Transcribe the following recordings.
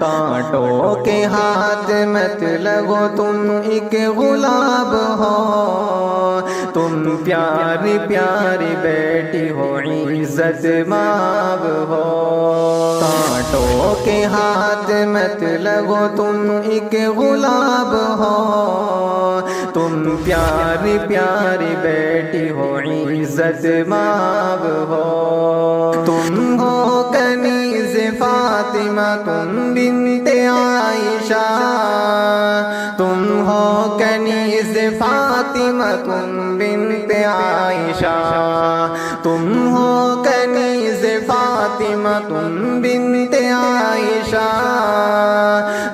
کانٹوں کے ہاتھ مت لگو تم ایک غلام ہو، تم پیاری پیاری بیٹی ہو عزت مآب ہو۔ کانٹوں کے ہاتھ مت لگو تم ایک غلام ہو، تم پیاری پیاری بیٹی ہو عزت مآب ہو۔ تم ہو کنیز فاطمہ تم بنت عائشہ، تم ہو کنیز فاطمہ تم بنت عائشہ، تم ہو کنیز فاطمہ تم بنت عائشہ،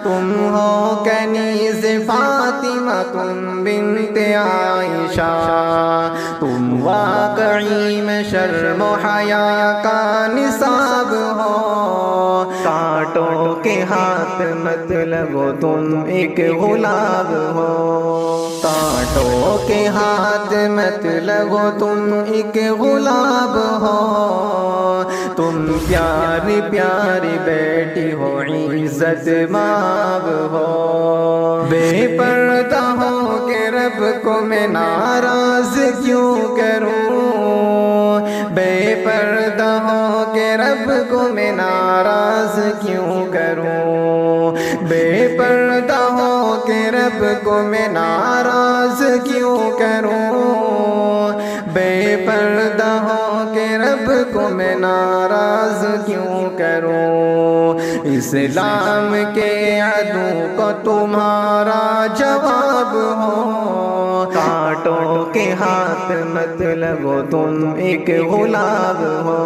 تم ہو کنیز فاطمہ تم بنت عائشہ۔ تم واقعی میں شرم و حیا کا نصاب ہو، کانٹوں کے ہاتھ مت لگو تم ایک غلام ہو۔ کانٹوں کے ہاتھ مت لگو تم ایک غلام ہو، تم پیاری پیاری بیٹی ہو عزت مآب ہو۔ بے پردہ ہو کہ رب کو میں ناراض کیوں کروں، بے پردہ ہو کہ رب کو میں ناراض کیوں کروں، بے پردہ ہو کہ رب کو میں ناراض کیوں کروں، بے پردہ ہو کہ رب کو میں ناراض کیوں کروں۔ اسلام کے عدو کو تمہارا جواب ہو، کانٹوں کے ہاتھ مت لگو تم ایک غلام ہو۔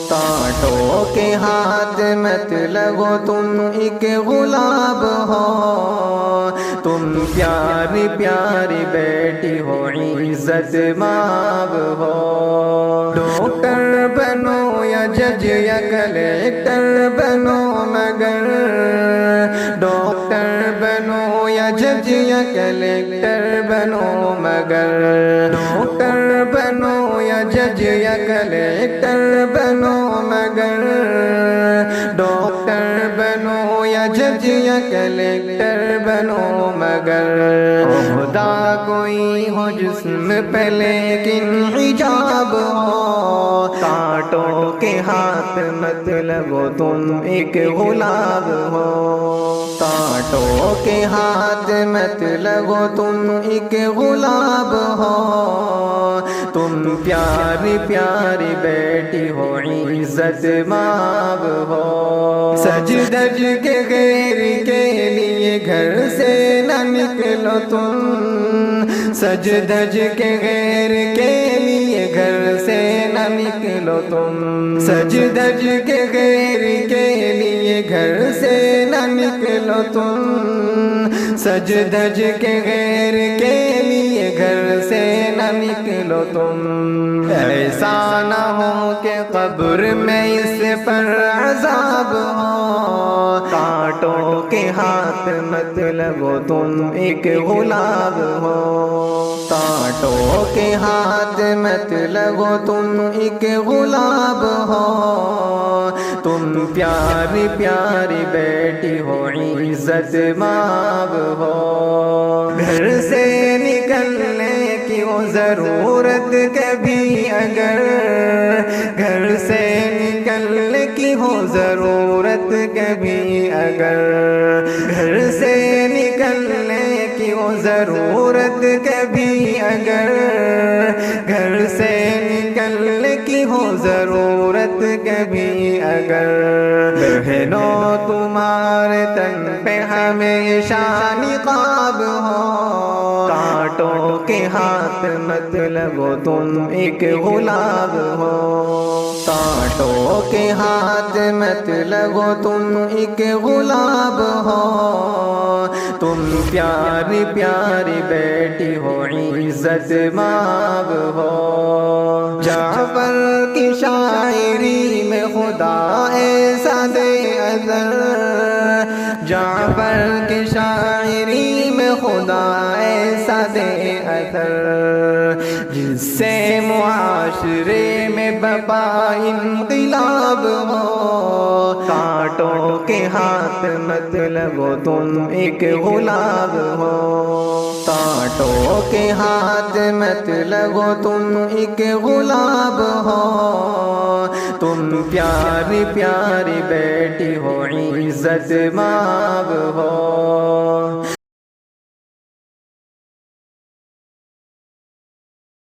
کانٹوں کے ہاتھ مت لگو تم ایک غلام ہو، تم پیاری پیاری بیٹی ہو عزت مآب ہو۔ ڈاکٹر بنو یا جج یا کلیکٹر بنو مگر، ڈاکٹر بنو یا جج یا کلیکٹر بنو مگر، ڈاکٹر بنو یا جج یا کلیکٹر بنو مگر، ڈاکٹر بنو یا جج یا کلیکٹر بنو مگر، عہدہ کوئی ہو جسم پہ لیکن حجاب ہو، کانٹوں کے ہاتھ مت لگو تم ایک غلام ہو۔ کانٹوں کے ہاتھ مت لگو تم ایک غلام ہو، تم پیاری پیاری بیٹی ہو عزت مآب ہو۔ سج دج کے غیر کے لیے گھر سے نہ نکلو تم، سج دج کے غیر کے لیے گھر سے نہ نکلو تم، سج دج کے غیر کے لیے گھر سے نہ نکلو تم، سج دج کے غیر کے لیے گھر سے نہ نکلو تم۔ ایسا نہ ہو کہ قبر میں اس پر عذاب ہو، کانٹوں کے ہاتھ مت لگو تم ایک غلام ہو۔ کانٹوں کے ہاتھ مت لگو تم ایک غلام ہو، تم پیاری پیاری بیٹی ہو عزت مآب ہو۔ گھر سے نکلنے کی وہ ضرورت کبھی اگر، گھر سے نکلنے کی ہو ضرورت کبھی اگر، گھر سے نکلنے کی وہ ضرورت کبھی اگر، گھر سے نکلنے کی ہو ضرورت کبھی اگر، بہنوں تمہارے تن پہ ہمیشہ نقاب ہو، کانٹوں کے ہاتھ مت لگو تم ایک غلام ہو۔ کانٹوں کے ہاتھ مت لگو تم ایک غلام ہو، تم پیاری پیاری بیٹی ہو عزت مآب ہو۔ جعفر کی شاعری میں خدا ایسا دے اثر، جعفر کی شاعری میں خدا ایسا دے اثر، جس سے معاشرے میں بپا انقلاب ہو، کانٹوں کے ہاتھ مت لگو تم ایک غلام ہو، کانٹوں کے ہاتھ مت لگو تم ایک غلام ہو، تم پیاری پیاری بیٹی ہو عزت مآب ہو،